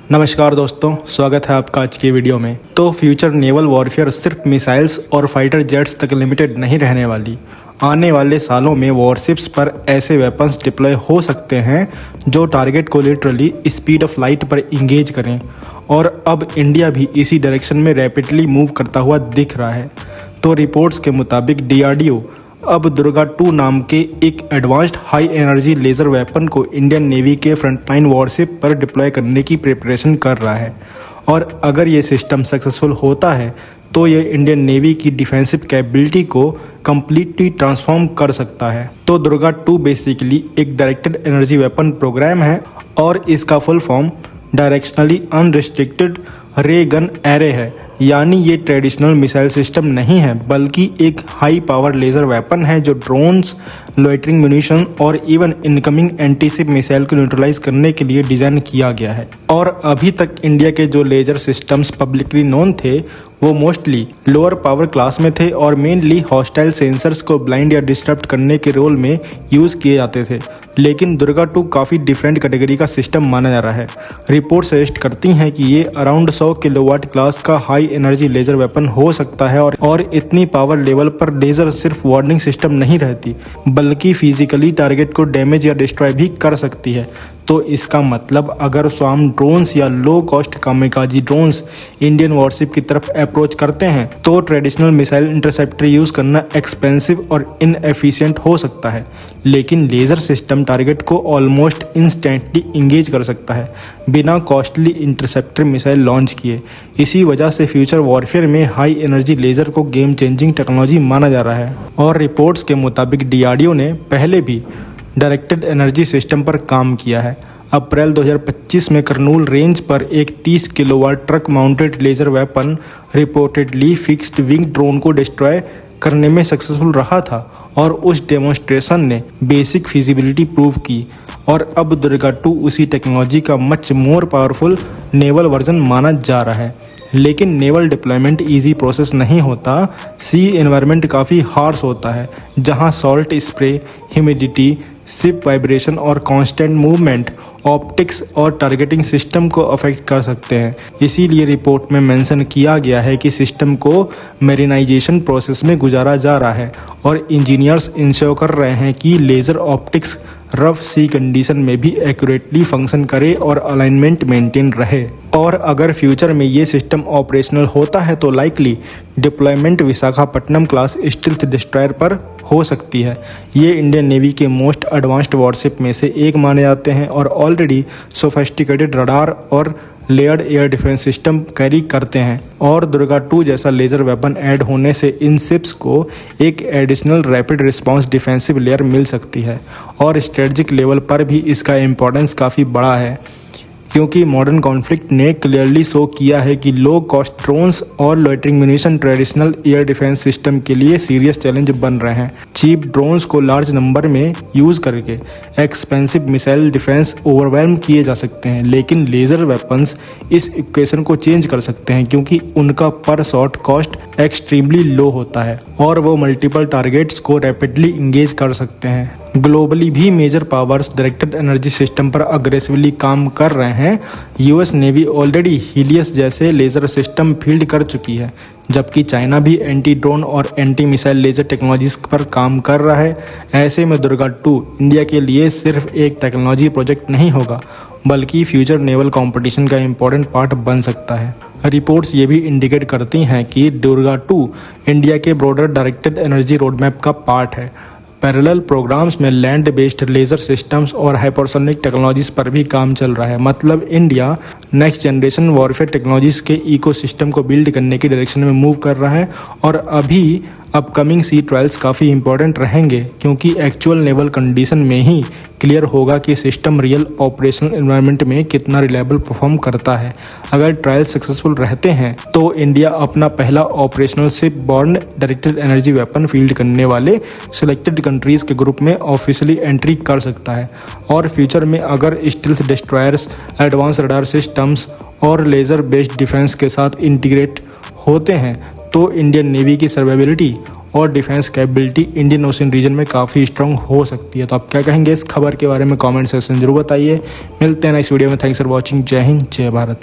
नमस्कार दोस्तों, स्वागत है आपका आज की वीडियो में। तो फ्यूचर नेवल वॉरफेयर सिर्फ मिसाइल्स और फाइटर जेट्स तक लिमिटेड नहीं रहने वाली। आने वाले सालों में वॉरशिप्स पर ऐसे वेपन्स डिप्लॉय हो सकते हैं जो टारगेट को लिटरली स्पीड ऑफ लाइट पर इंगेज करें, और अब इंडिया भी इसी डायरेक्शन में रैपिडली मूव करता हुआ दिख रहा है। तो रिपोर्ट्स के मुताबिक DRDO अब दुर्गा 2 नाम के एक advanced high energy laser weapon को इंडियन नेवी के फ्रंटलाइन वॉरशिप पर डिप्लॉय करने की प्रिपरेशन कर रहा है। और अगर ये सिस्टम सक्सेसफुल होता है तो ये इंडियन नेवी की डिफेंसिव कैपेबिलिटी को कम्प्लीटली ट्रांसफॉर्म कर सकता है। तो दुर्गा 2 बेसिकली एक डायरेक्टेड एनर्जी वेपन प्रोग्राम है और इसका फुल फॉर्म डायरेक्शनली अनरिस्ट्रिक्टेड रे गन एरे है। यानी ये ट्रेडिशनल मिसाइल सिस्टम नहीं है, बल्कि एक हाई पावर लेज़र वेपन है जो ड्रोन्स, लॉइटरिंग म्यूनिशन और इवन इनकमिंग एंटीशिप मिसाइल को न्यूट्रलाइज करने के लिए डिज़ाइन किया गया है। और अभी तक इंडिया के जो लेज़र सिस्टम्स पब्लिकली नोन थे वो मोस्टली लोअर पावर क्लास में थे और मेनली हॉस्टाइल सेंसर्स को ब्लाइंड या डिस्टर्ब करने के रोल में यूज़ किए जाते थे। लेकिन दुर्गा 2 काफ़ी डिफरेंट कैटेगरी का सिस्टम माना जा रहा है। रिपोर्ट सजेस्ट करती हैं कि ये अराउंड 100 किलोवाट क्लास का हाई एनर्जी लेज़र वेपन हो सकता है और इतनी पावर लेवल पर लेज़र सिर्फ वार्निंग सिस्टम नहीं रहती, बल्कि फिजिकली टारगेट को डैमेज या डिस्ट्रॉय भी कर सकती है। तो इसका मतलब अगर स्वार्म ड्रोन्स या low cost kamikaze drones Indian worship की तरफ अप्रोच करते हैं तो ट्रेडिशनल मिसाइल इंटरसेप्टर यूज़ करना एक्सपेंसिव और इनएफिशिएंट हो सकता है। लेकिन लेज़र सिस्टम टारगेट को ऑलमोस्ट इंस्टेंटली इंगेज कर सकता है बिना कॉस्टली इंटरसेप्टर मिसाइल लॉन्च किए। इसी वजह से फ्यूचर वॉरफेयर में हाई एनर्जी लेज़र को गेम चेंजिंग टेक्नोलॉजी माना जा रहा है। और रिपोर्ट्स के मुताबिक DRDO ने पहले भी डायरेक्टेड एनर्जी सिस्टम पर काम किया है। अप्रैल 2025 में करनूल रेंज पर एक 30 kilowatt truck mounted laser weapon reportedly fixed wing drone को डिस्ट्रॉय करने में सक्सेसफुल रहा था और उस डेमोन्स्ट्रेशन ने बेसिक फिजिबिलिटी प्रूव की। और अब दुर्गा 2 उसी टेक्नोलॉजी का much more powerful naval version माना जा रहा है। लेकिन नेवल डिप्लॉयमेंट इजी प्रोसेस नहीं होता। सी एनवायरनमेंट काफ़ी हार्श होता है, जहां salt spray, humidity, ship vibration और कांस्टेंट मूवमेंट ऑप्टिक्स और टारगेटिंग सिस्टम को अफेक्ट कर सकते हैं। इसीलिए रिपोर्ट में मेंशन किया गया है कि सिस्टम को मेरिनाइजेशन प्रोसेस में गुजारा जा रहा है और इंजीनियर्स इंश्योर कर रहे हैं कि लेज़र ऑप्टिक्स रफ सी कंडीशन में भी एक्यूरेटली फंक्शन करे और अलाइनमेंट मेंटेन रहे। और अगर फ्यूचर में ये सिस्टम ऑपरेशनल होता है तो likely deployment Visakhapatnam class stealth destroyer पर हो सकती है। ये इंडियन नेवी के मोस्ट एडवांस्ड वॉरशिप में से एक माने जाते हैं और ऑलरेडी सोफिस्टिकेटेड रडार और layered air defence system carry करते हैं। और दुर्गा 2 जैसा लेज़र वेपन ऐड होने से इन शिप्स को एक additional rapid response defensive layer मिल सकती है। और स्ट्रेटजिक लेवल पर भी इसका इम्पोर्टेंस काफ़ी बड़ा है, क्योंकि मॉडर्न कॉन्फ्लिक्ट ने क्लियरली शो किया है कि लो कॉस्ट ड्रोन्स और loitering munition traditional air defence system के लिए सीरियस चैलेंज बन रहे हैं। चीप ड्रोन्स को लार्ज नंबर में यूज़ करके एक्सपेंसिव मिसाइल डिफेंस ओवरवेल्म किए जा सकते हैं, लेकिन लेज़र वेपन्स इस इक्वेशन को चेंज कर सकते हैं, क्योंकि उनका पर शॉट कॉस्ट एक्सट्रीमली लो होता है और वो मल्टीपल टारगेट्स को रैपिडली इंगेज कर सकते हैं। ग्लोबली भी major powers directed energy system पर अग्रेसिवली काम कर रहे हैं। US नेवी ऑलरेडी हीलियस जैसे लेज़र सिस्टम फील्ड कर चुकी है, जबकि चाइना भी एंटी ड्रोन और एंटी मिसाइल लेज़र टेक्नोलॉजीज पर काम कर रहा है। ऐसे में दुर्गा 2 इंडिया के लिए सिर्फ एक टेक्नोलॉजी प्रोजेक्ट नहीं होगा, बल्कि फ्यूचर नेवल कंपटीशन का इम्पोर्टेंट पार्ट बन सकता है। रिपोर्ट्स ये भी इंडिकेट करती हैं कि दुर्गा 2 इंडिया के ब्रॉडर डायरेक्टेड एनर्जी रोडमैप का पार्ट है। पैरेलल प्रोग्राम्स में लैंड बेस्ड लेज़र सिस्टम्स और हाइपरसोनिक टेक्नोलॉजीज पर भी काम चल रहा है। मतलब India next generation warfare technologies के इकोसिस्टम को बिल्ड करने की डायरेक्शन में मूव कर रहा है। और अभी अपकमिंग सी ट्रायल्स काफ़ी इंपॉर्टेंट रहेंगे, क्योंकि एक्चुअल नेवल कंडीशन में ही क्लियर होगा कि सिस्टम रियल ऑपरेशनल एनवायरनमेंट में कितना रिलायबल परफॉर्म करता है। अगर ट्रायल सक्सेसफुल रहते हैं तो इंडिया अपना पहला operational ship born directed energy weapon field करने वाले सिलेक्टेड कंट्रीज़ के ग्रुप में ऑफिशियली एंट्री कर सकता है। और फ्यूचर में अगर stealth destroyers, advance radar systems और लेज़र बेस्ड डिफेंस के साथ इंटीग्रेट होते हैं तो इंडियन नेवी की सर्वाइवलिटी और defence capability Indian ocean region में काफ़ी स्ट्रांग हो सकती है। तो आप क्या कहेंगे इस खबर के बारे में कमेंट सेक्शन जरूर बताइए। मिलते हैं नेक्स्ट वीडियो में। Thanks for watching. जय हिंद, जय भारत।